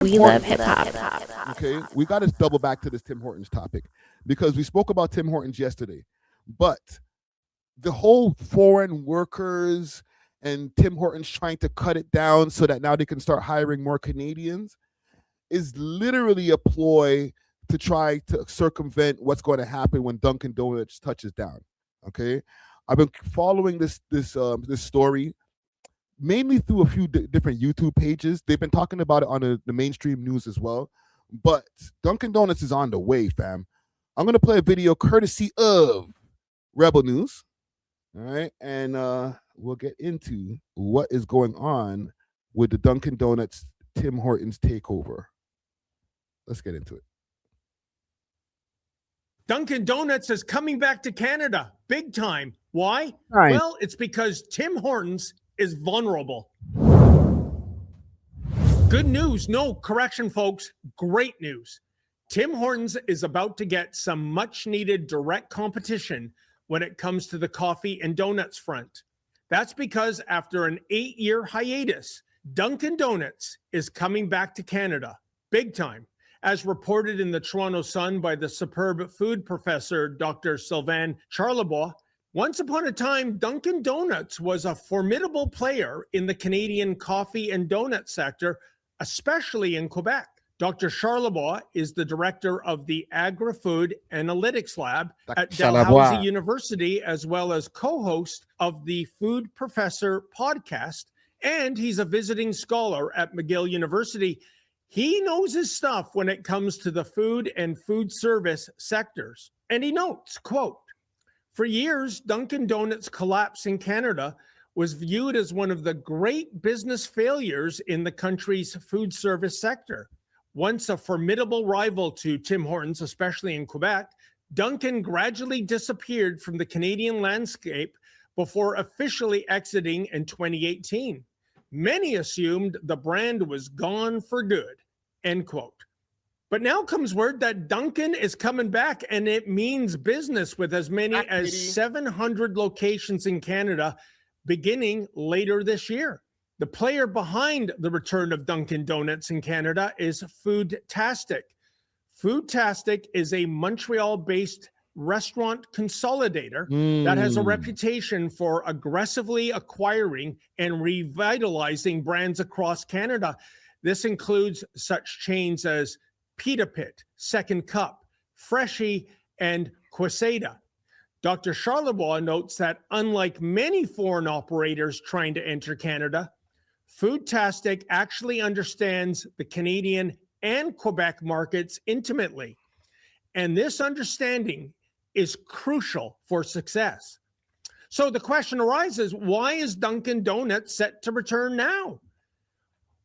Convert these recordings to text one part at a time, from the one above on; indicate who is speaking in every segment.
Speaker 1: We love hip hop.
Speaker 2: Okay, we got to double back to this Tim Hortons topic because we spoke about Tim Hortons yesterday, but the whole foreign workers and Tim Hortons trying to cut it down so that now they can start hiring more Canadians is literally a ploy to try to circumvent what's going to happen when Duncan Donuts touches down. Okay, I've been following this story mainly through a few different YouTube pages. They've been talking about it on the mainstream news as well. But Dunkin' Donuts is on the way, fam. I'm gonna play a video courtesy of Rebel News. All right, and we'll get into what is going on with the Dunkin' Donuts Tim Hortons takeover. Let's get into it.
Speaker 3: Dunkin' Donuts is coming back to Canada, big time. Why?
Speaker 2: Right.
Speaker 3: Well, it's because Tim Hortons is vulnerable. Good news. No, correction, folks. Great news. Tim Hortons is about to get some much-needed direct competition when it comes to the coffee and donuts front. That's because after an 8-year hiatus, Dunkin' Donuts is coming back to Canada, big time. As reported in the Toronto Sun by the superb food professor, Dr. Sylvain Charlebois, once upon a time, Dunkin' Donuts was a formidable player in the Canadian coffee and donut sector, especially in Quebec. Dr. Charlebois is the director of the Agri-Food Analytics Lab at Dalhousie University, as well as co-host of the Food Professor podcast, and he's a visiting scholar at McGill University. He knows his stuff when it comes to the food and food service sectors. And he notes, quote, "For years, Dunkin' Donuts' collapse in Canada was viewed as one of the great business failures in the country's food service sector. Once a formidable rival to Tim Hortons, especially in Quebec, Dunkin' gradually disappeared from the Canadian landscape before officially exiting in 2018. Many assumed the brand was gone for good," end quote. But now comes word that Dunkin' is coming back, and it means business with as many as 700 locations in Canada beginning later this year. The player behind the return of Dunkin' Donuts in Canada is Foodtastic. Foodtastic is a Montreal-based restaurant consolidator that has a reputation for aggressively acquiring and revitalizing brands across Canada. This includes such chains as Pita Pit, Second Cup, Freshie, and Quesada. Dr. Charlebois notes that unlike many foreign operators trying to enter Canada, Foodtastic actually understands the Canadian and Quebec markets intimately. And this understanding is crucial for success. So the question arises, why is Dunkin' Donuts set to return now?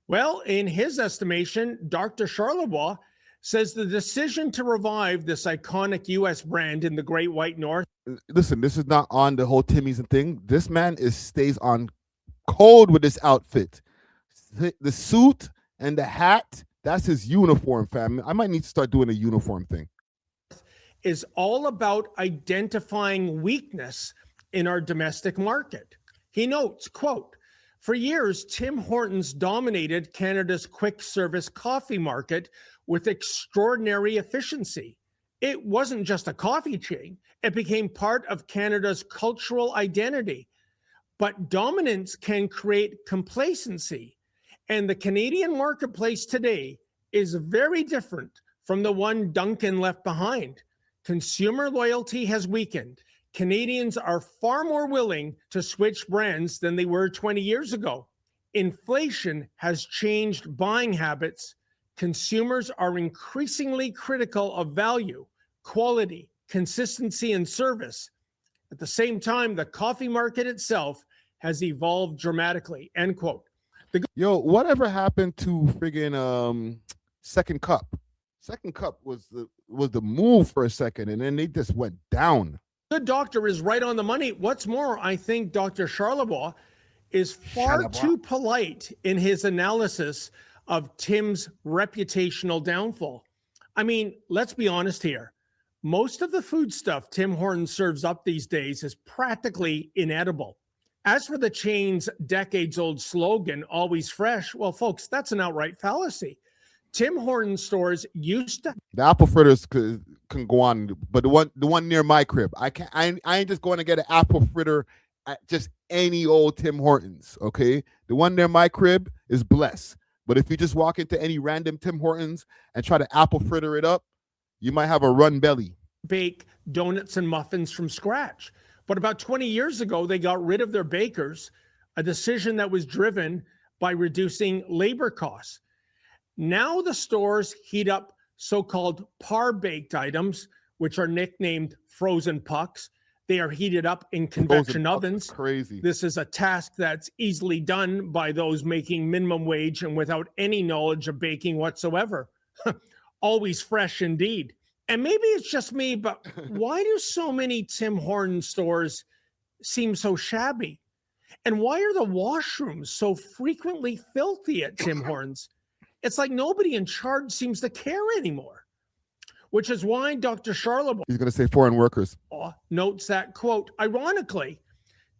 Speaker 3: Well, in his estimation, Dr. Charlebois says the decision to revive this iconic U.S. brand in the Great White North.
Speaker 2: Listen, this is not on the whole Timmies and thing. This man stays on cold with this outfit. The suit and the hat, that's his uniform, fam. I might need to start doing a uniform thing.
Speaker 3: Is all about identifying weakness in our domestic market. He notes, quote, "For years, Tim Hortons dominated Canada's quick service coffee market with extraordinary efficiency. It wasn't just a coffee chain, it became part of Canada's cultural identity. But dominance can create complacency, and the Canadian marketplace today is very different from the one Dunkin' left behind. Consumer loyalty has weakened. Canadians are far more willing to switch brands than they were 20 years ago. Inflation has changed buying habits. Consumers are increasingly critical of value, quality, consistency, and service. At the same time, the coffee market itself has evolved dramatically," end quote.
Speaker 2: Yo, whatever happened to friggin' Second Cup? Second Cup was the move for a second, and then they just went down.
Speaker 3: The doctor is right on the money. What's more, I think Dr. Charlebois is far too polite in his analysis of Tim's reputational downfall. I mean, let's be honest here. Most of the food stuff Tim Hortons serves up these days is practically inedible. As for the chain's decades-old slogan, always fresh, well, folks, that's an outright fallacy. Tim Hortons stores used to
Speaker 2: The apple fritters can go on, but the one near my crib, I can't. I ain't just going to get an apple fritter at just any old Tim Hortons. Okay, the one near my crib is blessed. But if you just walk into any random Tim Hortons and try to apple fritter it up, you might have a run belly.
Speaker 3: bake donuts and muffins from scratch. But about 20 years ago, they got rid of their bakers, a decision that was driven by reducing labor costs. Now the stores heat up so-called par-baked items, which are nicknamed frozen pucks. They are heated up in convection ovens.
Speaker 2: Crazy.
Speaker 3: This is a task that's easily done by those making minimum wage and without any knowledge of baking whatsoever. Always fresh indeed. And maybe it's just me, but why do so many Tim Hortons stores seem so shabby? And why are the washrooms so frequently filthy at Tim Hortons? It's like nobody in charge seems to care anymore. Which is why Dr. Charlebois,
Speaker 2: he's going to say foreign workers,
Speaker 3: notes that, quote, ironically,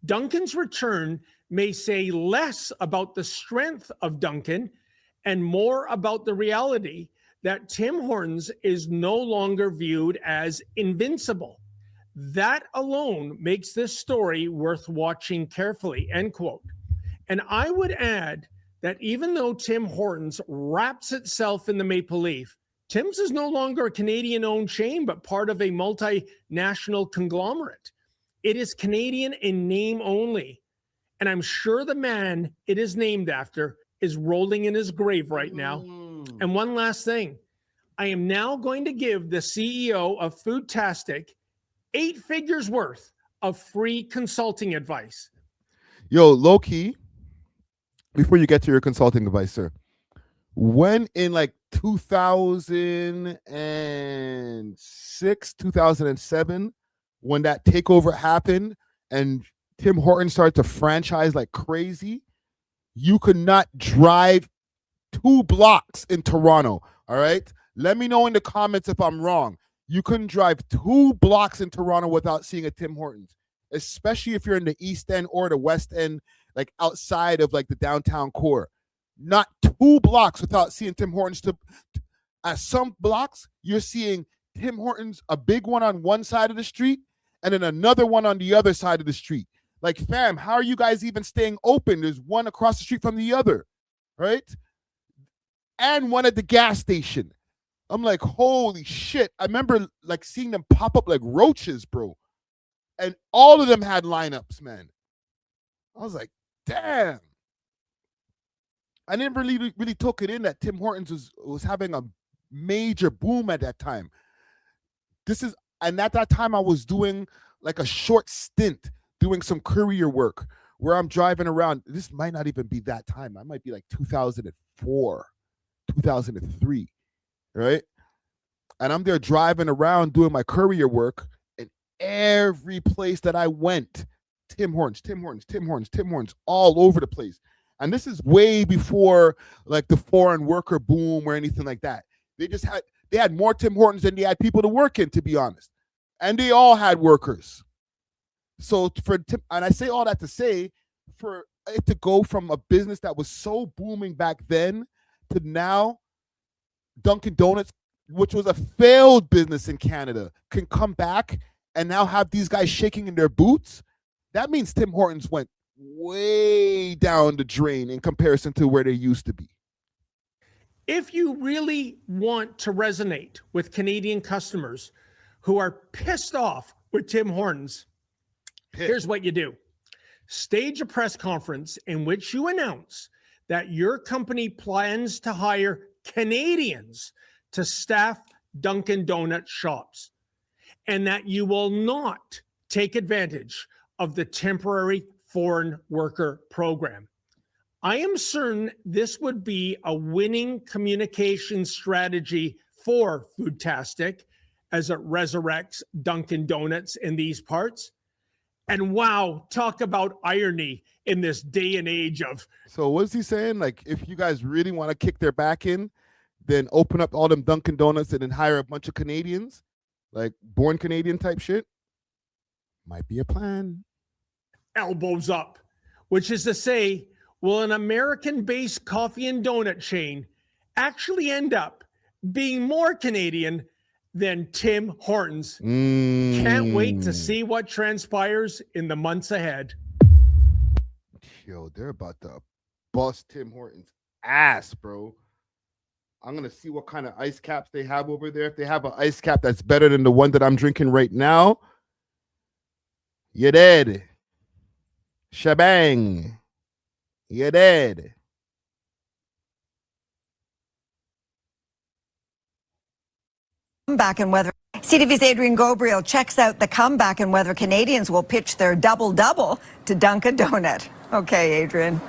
Speaker 3: Duncan's return may say less about the strength of Duncan and more about the reality that Tim Hortons is no longer viewed as invincible. That alone makes this story worth watching carefully, end quote. And I would add that even though Tim Hortons wraps itself in the maple leaf, Tim's is no longer a Canadian-owned chain, but part of a multinational conglomerate. It is Canadian in name only. And I'm sure the man it is named after is rolling in his grave right now. And one last thing. I am now going to give the CEO of Foodtastic 8 figures worth of free consulting advice.
Speaker 2: Yo, low key, before you get to your consulting advice, sir, when in like 2006, 2007, when that takeover happened and Tim Hortons started to franchise like crazy, you could not drive 2 blocks in Toronto. All right. Let me know in the comments if I'm wrong. You couldn't drive 2 blocks in Toronto without seeing a Tim Hortons, especially if you're in the East End or the West End, like outside of like the downtown core. Not 2 blocks without seeing Tim Hortons. At some blocks, you're seeing Tim Hortons, a big one on one side of the street, and then another one on the other side of the street. Like, fam, how are you guys even staying open? There's one across the street from the other, right? And one at the gas station. I'm like, holy shit. I remember like seeing them pop up like roaches, bro. And all of them had lineups, man. I was like, damn. I never really took it in that Tim Hortons was having a major boom at that time. And at that time I was doing like a short stint doing some courier work where I'm driving around. This might not even be that time. I might be like 2004, 2003, right? And I'm there driving around doing my courier work, and every place that I went, Tim Hortons, Tim Hortons, Tim Hortons, Tim Hortons, all over the place. And this is way before like the foreign worker boom or anything like that. They had more Tim Hortons than they had people to work in, to be honest. And they all had workers. So and I say all that to say, for it to go from a business that was so booming back then to now, Duncan Donuts, which was a failed business in Canada, can come back and now have these guys shaking in their boots. That means Tim Hortons went way down the drain in comparison to where they used to be.
Speaker 3: If you really want to resonate with Canadian customers who are pissed off with Tim Hortons, here's what you do. Stage a press conference in which you announce that your company plans to hire Canadians to staff Dunkin' Donuts shops, and that you will not take advantage of the temporary foreign worker program. I am certain this would be a winning communication strategy for Foodtastic as it resurrects Dunkin' Donuts in these parts. And wow, talk about irony in this day and age of...
Speaker 2: So what's he saying? Like, if you guys really want to kick their back in, then open up all them Dunkin' Donuts and then hire a bunch of Canadians, like born Canadian type shit? Might be a plan.
Speaker 3: Elbows up, which is to say, will an American-based coffee and donut chain actually end up being more Canadian than Tim Hortons. Can't wait to see what transpires in the months ahead.
Speaker 2: Yo, they're about to bust Tim Hortons' ass, bro. I'm going to see what kind of ice caps they have over there. If they have an ice cap that's better than the one that I'm drinking right now, you're dead. Shebang. You're dead.
Speaker 1: Comeback and whether CTV's Adrian Gobriel checks out the comeback and whether Canadians will pitch their double-double to Duncan Donut. Okay, Adrian.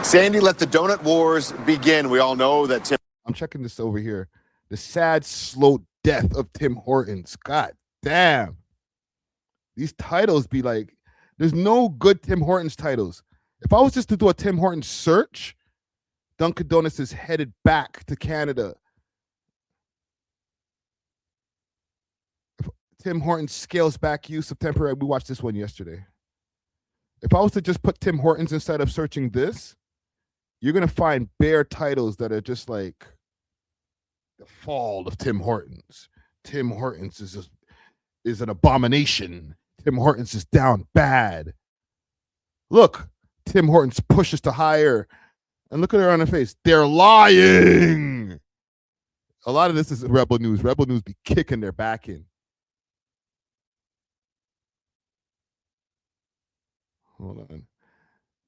Speaker 4: Sandy, let the donut wars begin. We all know that Tim.
Speaker 2: I'm checking this over here. The sad, slow death of Tim Hortons. God damn. These titles be like, there's no good Tim Hortons titles. If I was just to do a Tim Hortons search, Dunkin' Donuts is headed back to Canada. Tim Hortons scales back use of temporary. We watched this one yesterday. If I was to just put Tim Hortons instead of searching this, you're going to find bare titles that are just like the fall of Tim Hortons. Tim Hortons is an abomination. Tim Hortons is down bad. Look, Tim Hortons pushes to hire. And look at her on her face. They're lying. A lot of this is Rebel News. Rebel News be kicking their back in. Hold on.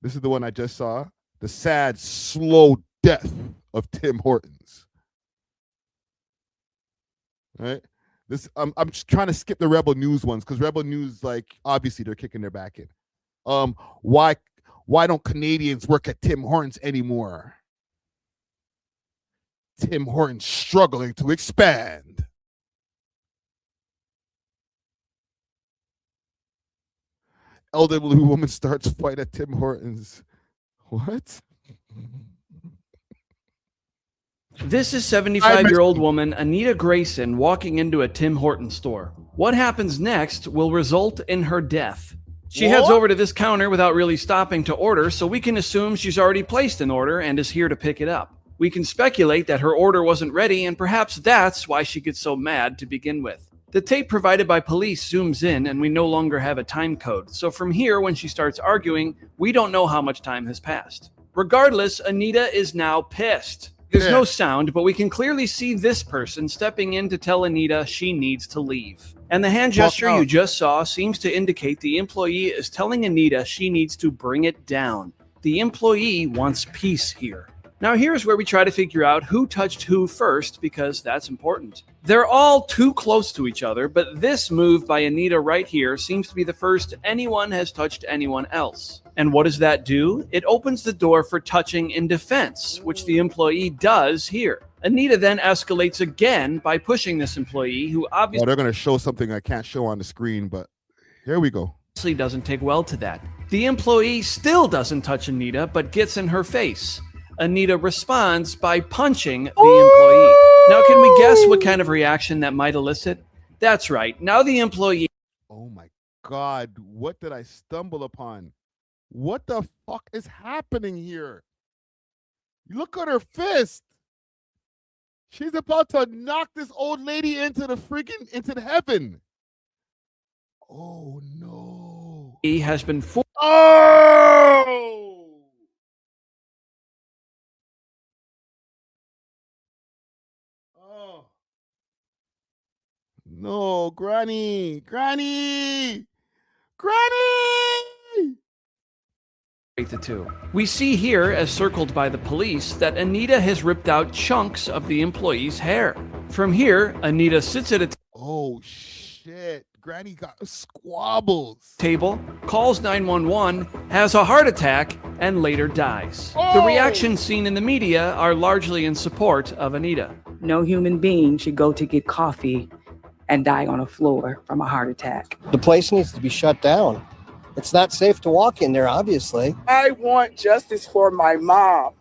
Speaker 2: This is the one I just saw. The sad, slow death of Tim Hortons. All right. This I'm just trying to skip the Rebel News ones because Rebel News, like, obviously they're kicking their back in. Why don't Canadians work at Tim Hortons anymore? Tim Hortons struggling to expand. Elderly woman starts fight at Tim Hortons. What?
Speaker 5: This is 75-year-old woman Anita Grayson walking into a Tim Hortons store. What happens next will result in her death. She heads over to this counter without really stopping to order, so we can assume she's already placed an order and is here to pick it up. We can speculate that her order wasn't ready, and perhaps that's why she gets so mad to begin with. The tape provided by police zooms in, and we no longer have a time code, so from here, when she starts arguing, we don't know how much time has passed. Regardless, Anita is now pissed. There's no sound, but we can clearly see this person stepping in to tell Anita she needs to leave. And the hand gesture you just saw seems to indicate the employee is telling Anita she needs to bring it down. The employee wants peace here. Now here's where we try to figure out who touched who first, because that's important. They're all too close to each other, but this move by Anita right here seems to be the first anyone has touched anyone else. And what does that do? It opens the door for touching in defense, which the employee does here. Anita then escalates again by pushing this employee, who obviously
Speaker 2: they're going to show something I can't show on the screen, but here we go.
Speaker 5: Doesn't take well to that. The employee still doesn't touch Anita, but gets in her face. Anita responds by punching the employee. Now, can we guess what kind of reaction that might elicit? That's right. Now the employee...
Speaker 2: Oh my God, what did I stumble upon? What the fuck is happening here? Look at her fist. She's about to knock this old lady into the heaven. Oh no.
Speaker 5: He has been
Speaker 2: Oh! Oh. No, Granny! Granny! Granny!
Speaker 5: The two. We see here, as circled by the police, that Anita has ripped out chunks of the employee's hair. From here, Anita sits at a
Speaker 2: oh shit. Granny got squabbles.
Speaker 5: Table, calls 911, has a heart attack, and later dies.
Speaker 2: Oh!
Speaker 5: The reactions seen in the media are largely in support of Anita.
Speaker 6: No human being should go to get coffee and die on a floor from a heart attack.
Speaker 7: The place needs to be shut down. It's not safe to walk in there, obviously.
Speaker 8: I want justice for my mom.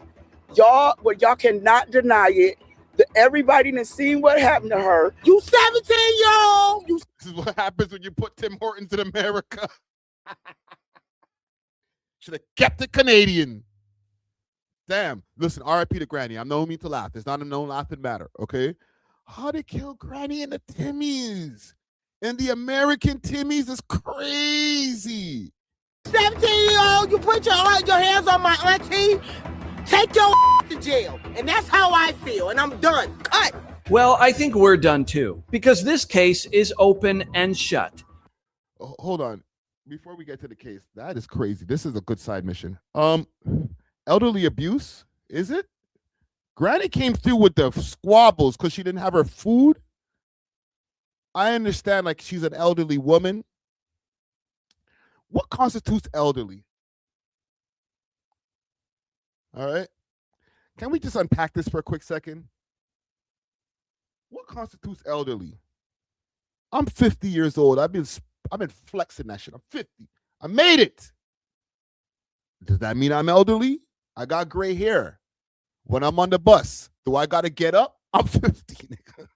Speaker 8: Y'all cannot deny it. Everybody done seen what happened to her. You 17-year-old.
Speaker 2: This is what happens when you put Tim Hortons in America. Should have kept it Canadian. Damn. Listen, RIP to Granny. I'm no mean to laugh. There's not a no laughing matter, okay? How they kill Granny in the Timmies? And the American Timmies is crazy.
Speaker 8: 17-year-old, you put your hands on my auntie, take your to jail. And that's how I feel. And I'm done. Cut.
Speaker 5: Well, I think we're done too, because this case is open and shut.
Speaker 2: Oh, hold on. Before we get to the case, that is crazy. This is a good side mission. Elderly abuse, is it? Granny came through with the squabbles because she didn't have her food. I understand, like, she's an elderly woman. What constitutes elderly? All right. Can we just unpack this for a quick second? What constitutes elderly? I'm 50 years old. I've been flexing that shit. I'm 50. I made it. Does that mean I'm elderly? I got gray hair. When I'm on the bus, do I got to get up? I'm 50, nigga.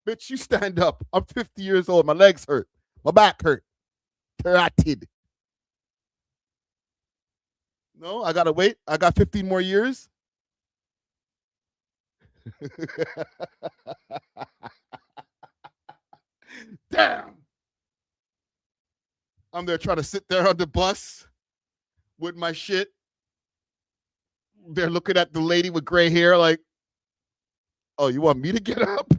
Speaker 2: Bitch, you stand up. I'm 50 years old. My legs hurt. My back hurt. Carotid. No, I got to wait. I got 15 more years. Damn. I'm there trying to sit there on the bus with my shit. They're looking at the lady with gray hair like, oh, you want me to get up?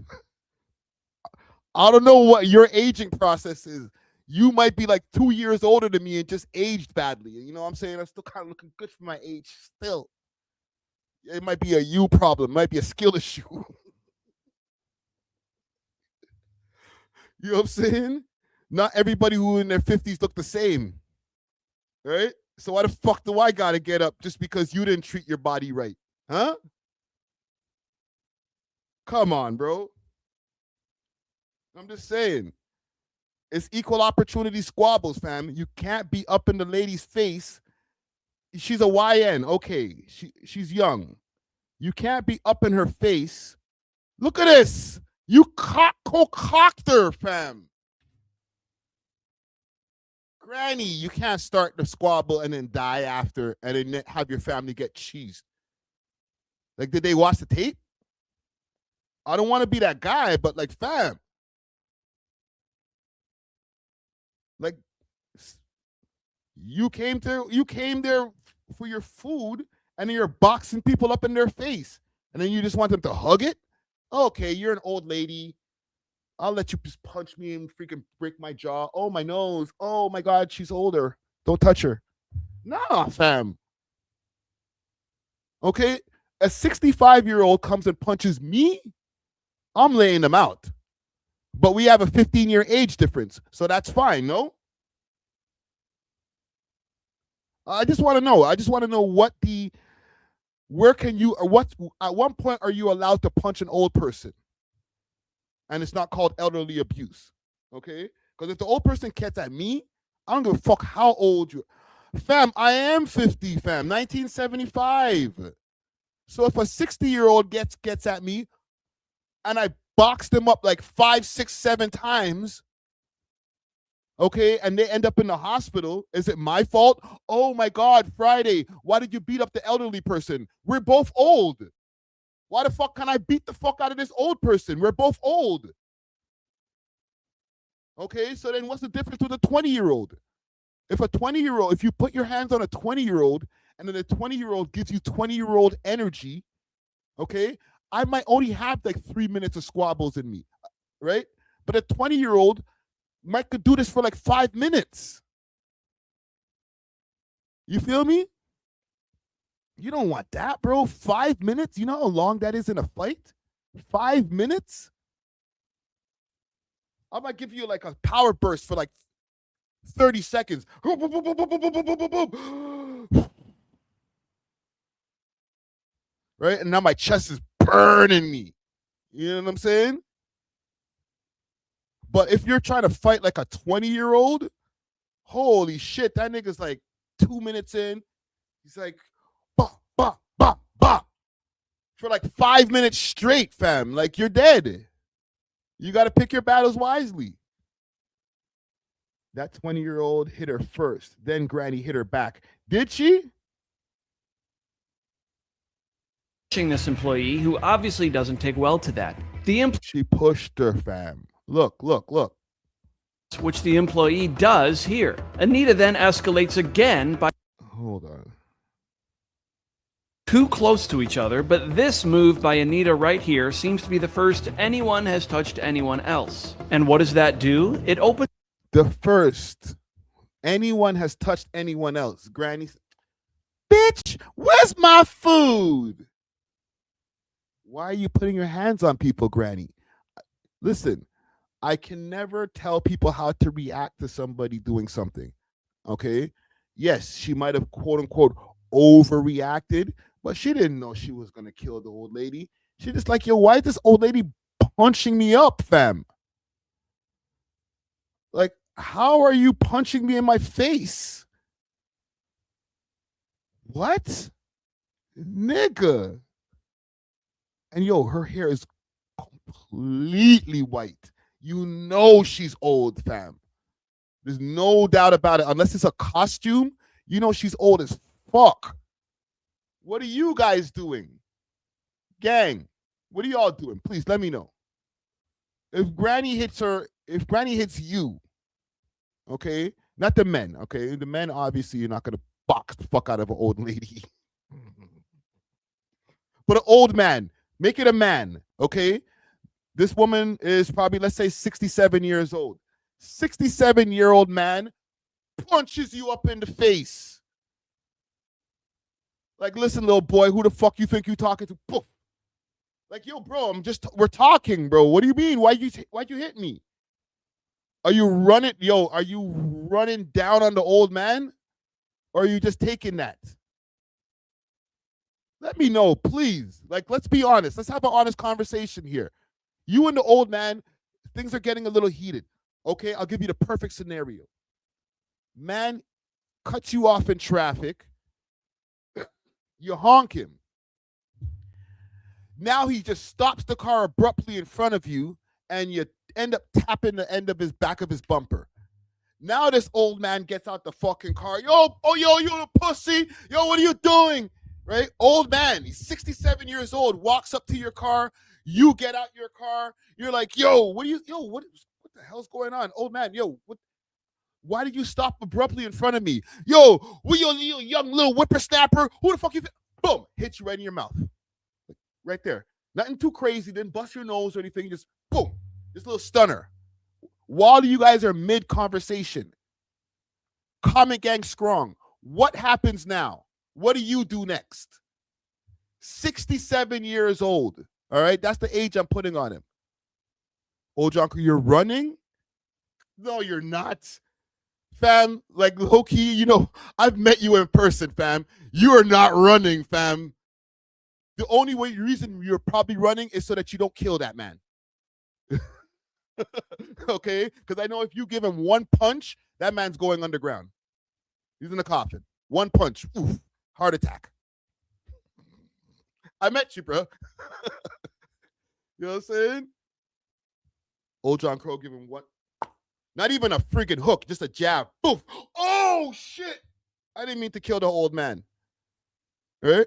Speaker 2: I don't know what your aging process is. You might be like 2 years older than me and just aged badly. You know what I'm saying? I'm still kind of looking good for my age still. It might be a you problem. It might be a skill issue. You know what I'm saying? Not everybody who in their 50s look the same. Right? So why the fuck do I gotta get up just because you didn't treat your body right? Huh? Come on, bro. I'm just saying. It's equal opportunity squabbles, fam. You can't be up in the lady's face. She's a YN. Okay. She's young. You can't be up in her face. Look at this. You cocked her, fam. Granny, you can't start the squabble and then die after and then have your family get cheesed. Like, did they watch the tape? I don't want to be that guy, but like, fam. Like, you came there for your food and then you're boxing people up in their face and then you just want them to hug it? Okay, you're an old lady. I'll let you just punch me and freaking break my jaw. Oh, my nose. Oh, my God, she's older. Don't touch her. Nah, fam. Okay? A 65-year-old comes and punches me, I'm laying them out. But we have a 15-year age difference, so that's fine, no? I just want to know. I just want to know where can you, or what, at one point are you allowed to punch an old person? And it's not called elderly abuse, okay? Because if the old person gets at me, I don't give a fuck how old you are. Fam, I am 50, fam, 1975. So if a 60-year-old gets at me and I box them up like 5, 6, 7 times, okay, and they end up in the hospital, is it my fault? Oh my God, Friday, why did you beat up the elderly person? We're both old. Why the fuck can I beat the fuck out of this old person? We're both old. Okay, so then what's the difference with a 20-year-old? If you put your hands on a 20-year-old and then a 20-year-old gives you 20-year-old energy, okay, I might only have like 3 minutes of squabbles in me, right? But a 20-year-old could do this for like 5 minutes. You feel me? You don't want that, bro. 5 minutes? You know how long that is in a fight? 5 minutes? I might give you like a power burst for like 30 seconds. Right? And now my chest is burning me. You know what I'm saying? But if you're trying to fight like a 20-year-old, holy shit, that nigga's like 2 minutes in. He's like, bah, bah, bah, bah. For like 5 minutes straight, fam. Like, you're dead. You got to pick your battles wisely. That 20-year-old hit her first. Then Granny hit her back. Did she?
Speaker 5: this employee who obviously doesn't take well to that.
Speaker 2: She pushed her, fam. Look.
Speaker 5: Which the employee does here. Anita then escalates again by
Speaker 2: Hold on.
Speaker 5: too close to each other, but this move by Anita right here seems to be the first anyone has touched anyone else. And what does that do? It opens
Speaker 2: The first anyone has touched anyone else. Granny, bitch, where's my food? Why are you putting your hands on people, Granny? Listen, I can never tell people how to react to somebody doing something. Okay? Yes, she might have quote unquote overreacted, but she didn't know she was gonna kill the old lady. She just like, yo, why is this old lady punching me up, fam? Like, how are you punching me in my face? What? Nigga. And yo, her hair is completely white. You know she's old, fam. There's no doubt about it. Unless it's a costume, you know she's old as fuck. What are you guys doing? Gang, what are y'all doing? Please let me know. If Granny hits you, okay? Not the men, okay? The men, obviously, you're not going to box the fuck out of an old lady. But an old man, make it a man, okay? This woman is probably, let's say, 67 years old. 67-year-old man punches you up in the face. Like, listen, little boy, who the fuck you think you talking to? Poof. Like, yo, bro, we're talking, bro. What do you mean? Why'd you hit me? Are you running down on the old man? Or are you just taking that? Let me know, please. Like, let's be honest. Let's have an honest conversation here. You and the old man, things are getting a little heated. Okay, I'll give you the perfect scenario. Man cuts you off in traffic. You honk him. Now he just stops the car abruptly in front of you, and you end up tapping the end of his back of his bumper. Now this old man gets out the fucking car. Yo, you a pussy. Yo, what are you doing? Right? Old man, he's 67 years old, walks up to your car. You get out your car. You're like, what the hell's going on? Old man, why did you stop abruptly in front of me? Yo, you young little whippersnapper. Who the fuck you think? Boom, hit you right in your mouth. Right there. Nothing too crazy. Didn't bust your nose or anything. Just boom, this little stunner. While you guys are mid-conversation, comment gang strong. What happens now? What do you do next? 67 years old. All right, that's the age I'm putting on him. Old Jonker, you're running? No, you're not. Fam, like low-key, I've met you in person, fam. You are not running, fam. The only reason you're probably running is so that you don't kill that man. Okay? Because I know if you give him one punch, that man's going underground. He's in a coffin. One punch. Oof. Heart attack. I met you, bro. You know what I'm saying? Old John Crow give him what? Not even a freaking hook, just a jab. Boof. Oh, shit. I didn't mean to kill the old man. All right?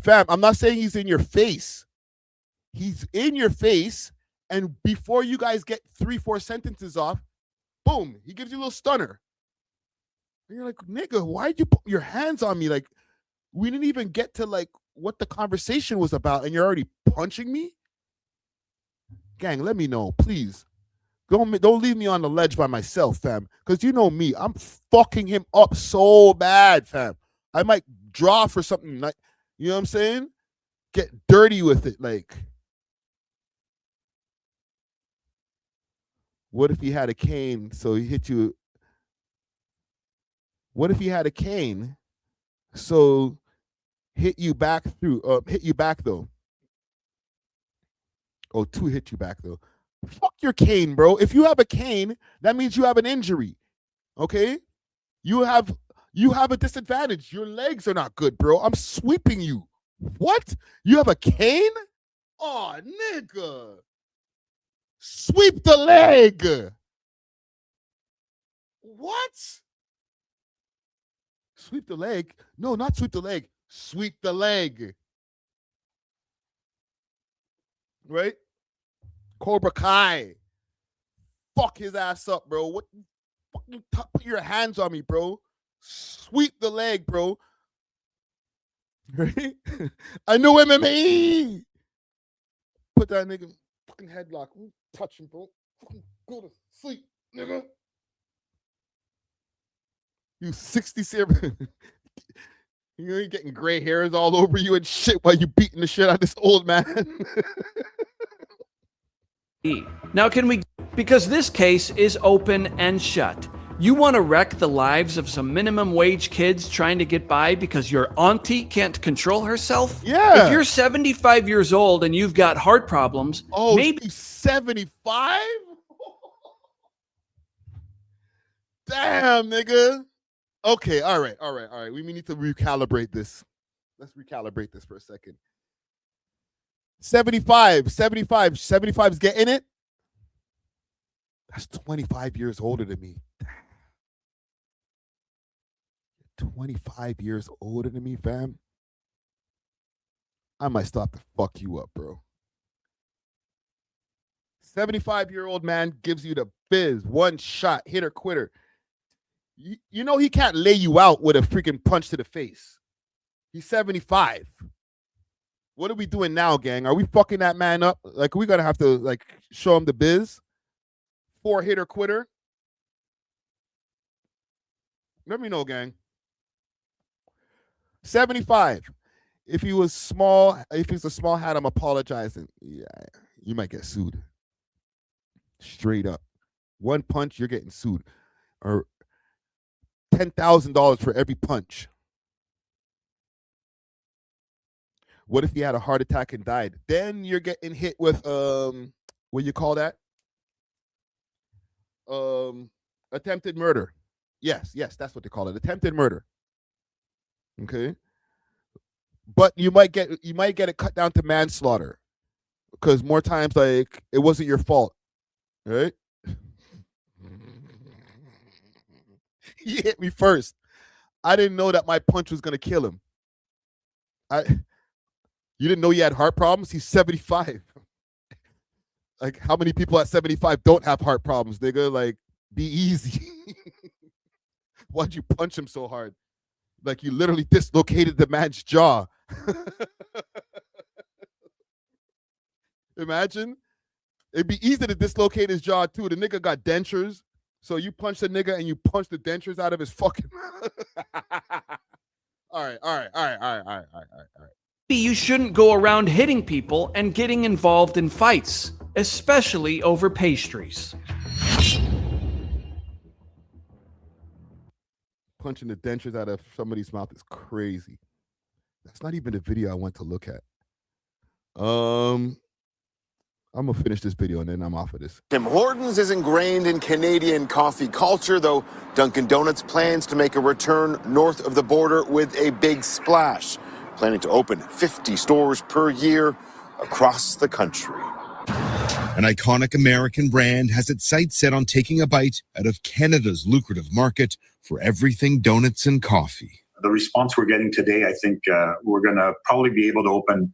Speaker 2: Fam, I'm not saying he's in your face. He's in your face, and before you guys get 3-4 sentences off, boom, he gives you a little stunner. And you're like, nigga, why'd you put your hands on me? Like, we didn't even get to, like, what the conversation was about, and you're already punching me? Gang, let me know, please. Don't leave me on the ledge by myself, fam. Because you know me, I'm fucking him up so bad, fam. I might draw for something like, you know what I'm saying? Get dirty with it, like. What if he had a cane, so he hit you? What if he had a cane, so hit you back though? Oh, two hit you back though. Fuck your cane, bro. If you have a cane, that means you have an injury. Okay? You have a disadvantage. Your legs are not good, bro. I'm sweeping you. What? You have a cane? Oh, nigga. Sweep the leg. What? Sweep the leg? No, not sweep the leg. Sweep the leg. right? Cobra Kai. Fuck his ass up, bro. What? Fucking put your hands on me, bro. Sweep the leg, bro. Right? I know MMA. Put that nigga in fucking headlock. Touch him, bro. Fucking go to sleep, nigga. You 67. You ain't getting gray hairs all over you and shit while you beating the shit out of this old man.
Speaker 5: Now, because this case is open and shut. You want to wreck the lives of some minimum wage kids trying to get by because your auntie can't control herself?
Speaker 2: Yeah.
Speaker 5: If you're 75 years old and you've got heart problems, maybe
Speaker 2: 75? Damn, nigga. Okay, all right. We need to recalibrate this. Let's recalibrate this for a second. 75's getting it? That's 25 years older than me. 25 years older than me, fam. I might stop to fuck you up, bro. 75-year-old man gives you the biz, one shot, hitter, quitter. You know he can't lay you out with a freaking punch to the face. He's 75. What are we doing now, gang? Are we fucking that man up? Like, we gonna have to like show him the biz? 4-hitter quitter. Let me know, gang. 75. If he was small, if he's a small hat, I'm apologizing. Yeah, you might get sued. Straight up. One punch, you're getting sued. Or $10,000 for every punch. What if he had a heart attack and died? Then you're getting hit with what you call that? Attempted murder. Yes, that's what they call it. Attempted murder. Okay. But you might get it cut down to manslaughter. Because more times, like, it wasn't your fault. Right? He hit me first. I didn't know that my punch was gonna kill him. You didn't know he had heart problems? He's 75. Like, how many people at 75 don't have heart problems, nigga? Like, be easy. Why'd you punch him so hard? Like, you literally dislocated the man's jaw. Imagine. It'd be easy to dislocate his jaw, too. The nigga got dentures. So you punch the nigga and you punch the dentures out of his fucking All right.
Speaker 5: you shouldn't go around hitting people and getting involved in fights, especially over pastries.
Speaker 2: Punching the dentures out of somebody's mouth is crazy. That's not even the video I went to look at. I'm gonna finish this video and then I'm off of this.
Speaker 4: Tim Hortons is ingrained in Canadian coffee culture, though Duncan Donuts plans to make a return north of the border with a big splash, planning to open 50 stores per year across the country.
Speaker 9: An iconic American brand has its sights set on taking a bite out of Canada's lucrative market for everything donuts and coffee.
Speaker 10: The response we're getting today, I think we're going to probably be able to open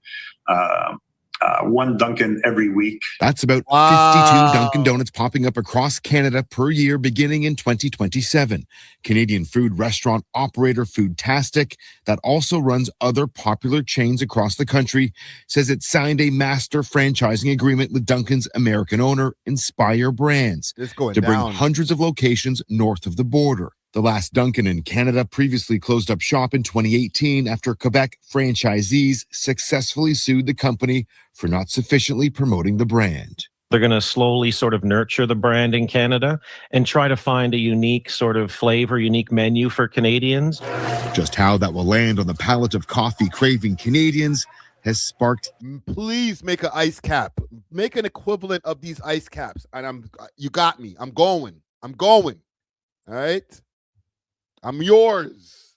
Speaker 10: one Duncan every week.
Speaker 9: That's about 52 Dunkin' Donuts popping up across Canada per year beginning in 2027. Canadian food restaurant operator Foodtastic, that also runs other popular chains across the country, says it signed a master franchising agreement with Dunkin's American owner Inspire Brands to bring hundreds of locations north of the border. The last Dunkin' in Canada previously closed up shop in 2018 after Quebec franchisees successfully sued the company for not sufficiently promoting the brand.
Speaker 11: They're going to slowly sort of nurture the brand in Canada and try to find a unique sort of flavor, unique menu for Canadians.
Speaker 9: Just how that will land on the palate of coffee-craving Canadians has sparked.
Speaker 2: Please make an ice cap. Make an equivalent of these ice caps. And you got me. I'm going. All right? I'm yours.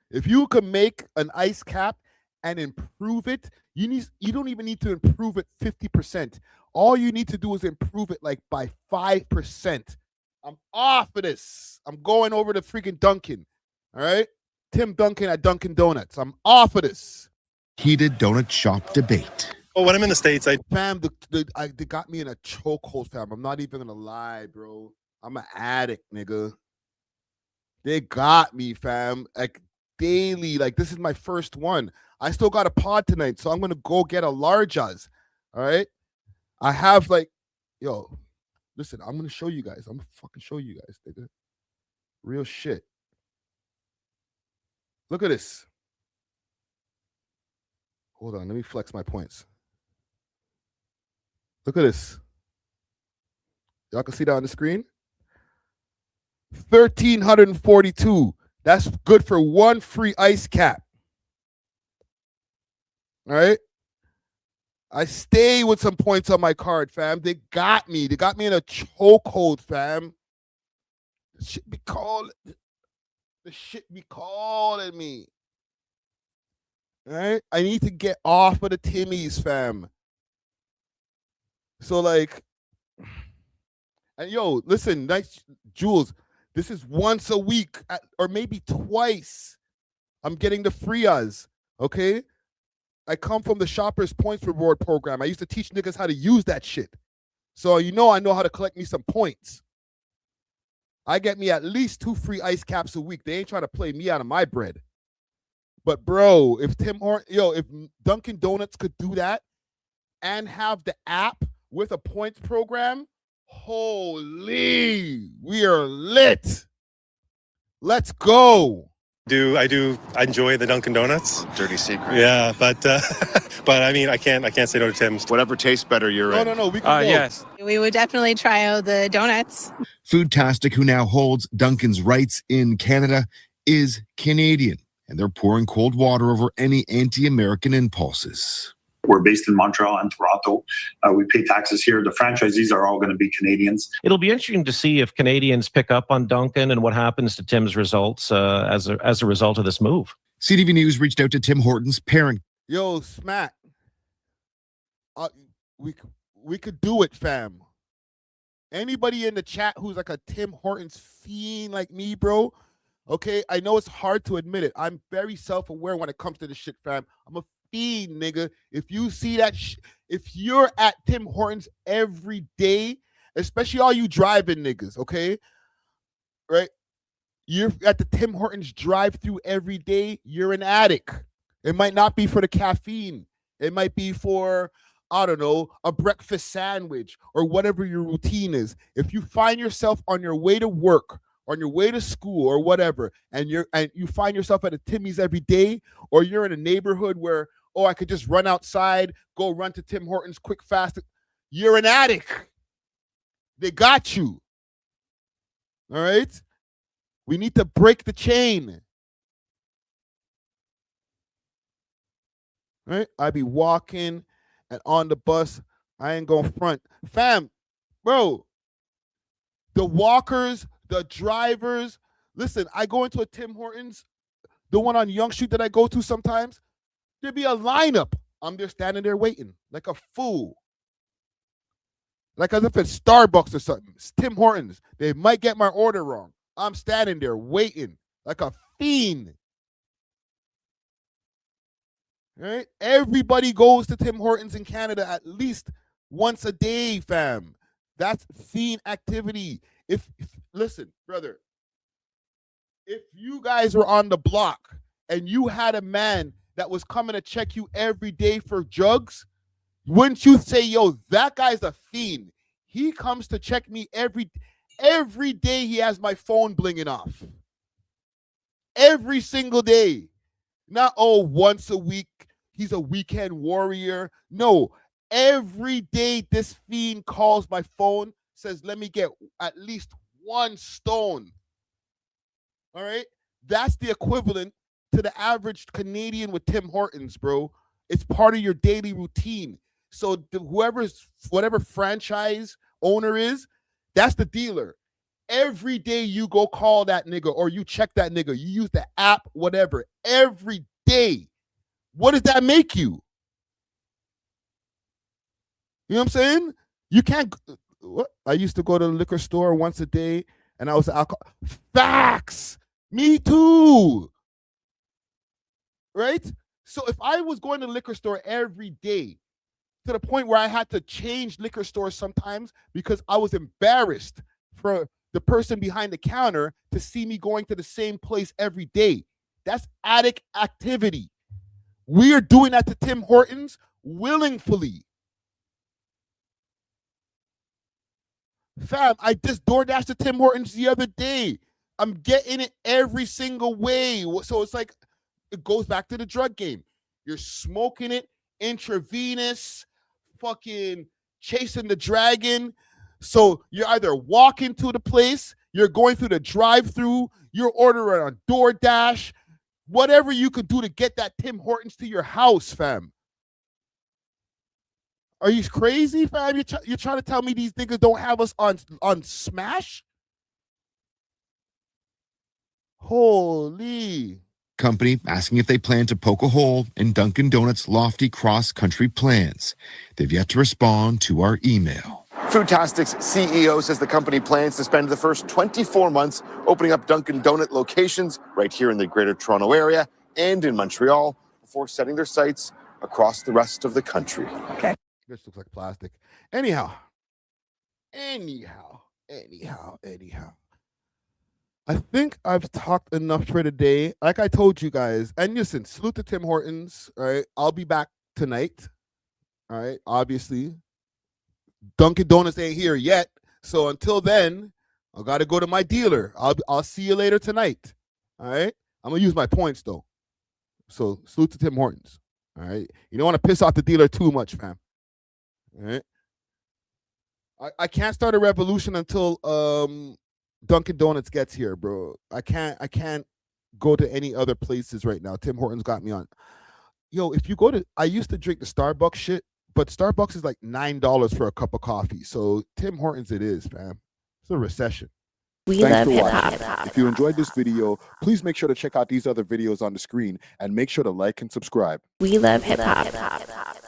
Speaker 2: If you can make an ice cap and improve it, you don't even need to improve it 50%. All you need to do is improve it like by 5%. I'm off of this. I'm going over to freaking Duncan. All right? Tim Duncan at Dunkin' Donuts. I'm off of this.
Speaker 9: Heated donut shop debate.
Speaker 12: Well, when I'm in the States,
Speaker 2: Fam, they got me in a chokehold, fam. I'm not even gonna lie, bro. I'm an addict, nigga. They got me, fam. Like daily. Like this is my first one. I still got a pod tonight, so I'm gonna go get a larges. All right. I have like, yo, listen, I'm gonna show you guys. I'm gonna fucking show you guys, nigga. Real shit. Look at this. Hold on, let me flex my points. Look at this. Y'all can see that on the screen. 1,342. That's good for one free ice cap. All right. I stay with some points on my card, fam. They got me. They got me in a chokehold, fam. The shit be calling me. All right. I need to get off of the Timmies, fam. So like, and yo, listen, nice Jules. This is once a week or maybe twice. I'm getting the Frias, okay? I come from the Shoppers Points Reward program. I used to teach niggas how to use that shit. So I know how to collect me some points. I get me at least 2 free ice caps a week. They ain't trying to play me out of my bread. But bro, if if Duncan Donuts could do that and have the app with a points program, holy, we are lit. Let's go.
Speaker 12: I enjoy the Dunkin' Donuts.
Speaker 4: Dirty secret.
Speaker 12: Yeah, but but I mean, I can't say no to Tim's.
Speaker 4: Whatever tastes better, you're in.
Speaker 2: No, we can go.
Speaker 13: Yes.
Speaker 14: We would definitely try out the donuts.
Speaker 9: Foodtastic, who now holds Duncan's rights in Canada, is Canadian, and they're pouring cold water over any anti-American impulses.
Speaker 10: We're based in Montreal and Toronto. We pay taxes here. The franchisees are all going to be Canadians.
Speaker 11: It'll be interesting to see if Canadians pick up on Duncan and what happens to Tim's results as a result of this move.
Speaker 9: CTV News reached out to Tim Horton's parent.
Speaker 2: Yo, Smack. We could do it, fam. Anybody in the chat who's like a Tim Hortons fiend like me, bro? Okay, I know it's hard to admit it. I'm very self-aware when it comes to this shit, fam. I'm a fiend, nigga. If you see that if you're at Tim Hortons every day, especially all you driving niggas, okay? Right? You're at the Tim Hortons drive-through every day, you're an addict. It might not be for the caffeine. It might be for, I don't know, a breakfast sandwich or whatever your routine is. If you find yourself on your way to work, on your way to school or whatever, and you find yourself at a Timmy's every day, or you're in a neighborhood where, oh, I could just run outside, go run to Tim Hortons quick, fast. You're an addict. They got you. All right? We need to break the chain. All right? I be walking and on the bus. I ain't going front. Fam, bro, the walkers, the drivers. Listen, I go into a Tim Hortons, the one on Yonge Street that I go to sometimes. There'd be a lineup. I'm there standing there waiting like a fool. Like as if it's Starbucks or something. It's Tim Hortons. They might get my order wrong. I'm standing there waiting like a fiend. Right? Everybody goes to Tim Hortons in Canada at least once a day, fam. That's fiend activity. Listen, brother, if you guys were on the block and you had a man that was coming to check you every day for drugs, wouldn't you say, yo, that guy's a fiend? He comes to check me every day. He has my phone blinging off. Every single day. Not, once a week. He's a weekend warrior. No, every day this fiend calls my phone, says, let me get at least one stone. All right? That's the equivalent to the average Canadian with Tim Hortons, bro. It's part of your daily routine. So whatever franchise owner is, that's the dealer. Every day you go call that nigga or you check that nigga, you use the app, whatever, every day. What does that make you? You know what I'm saying? You can't. What? I used to go to the liquor store once a day and I was alcohol. Facts. Me too. Right? So if I was going to the liquor store every day to the point where I had to change liquor stores sometimes because I was embarrassed for the person behind the counter to see me going to the same place every day. That's addict activity. We are doing that to Tim Hortons willingly. Fam, I just DoorDashed to Tim Hortons the other day. I'm getting it every single way. So it's like, it goes back to the drug game. You're smoking it, intravenous, fucking chasing the dragon. So you're either walking to the place, you're going through the drive-through, you're ordering on DoorDash, whatever you could do to get that Tim Hortons to your house, fam. Are you crazy, fam? You're trying to tell me these niggas don't have us on Smash? Holy.
Speaker 9: Company asking if they plan to poke a hole in Dunkin' Donuts' lofty cross-country plans. They've yet to respond to our email.
Speaker 4: Foodtastic's CEO says the company plans to spend the first 24 months opening up Dunkin' Donut locations right here in the Greater Toronto Area and in Montreal before setting their sights across the rest of the country.
Speaker 1: Okay.
Speaker 2: This looks like plastic. Anyhow. I think I've talked enough for today. Like I told you guys, and listen, salute to Tim Hortons. All right, I'll be back tonight. All right, obviously. Dunkin' Donuts ain't here yet, so until then, I got to go to my dealer. I'll see you later tonight. All right, I'm gonna use my points though. So salute to Tim Hortons. All right, you don't want to piss off the dealer too much, fam. All right, I can't start a revolution until Dunkin' Donuts gets here, bro. I can't go to any other places right now. Tim Hortons got me on. Yo, if you go to, I used to drink the Starbucks shit, but Starbucks is like $9 for a cup of coffee. So Tim Hortons it is, fam. It's a recession.
Speaker 13: Thanks for watching. If you enjoyed this video, please make sure to check out these other videos on the screen and make sure to like and subscribe.
Speaker 15: We love hip hop.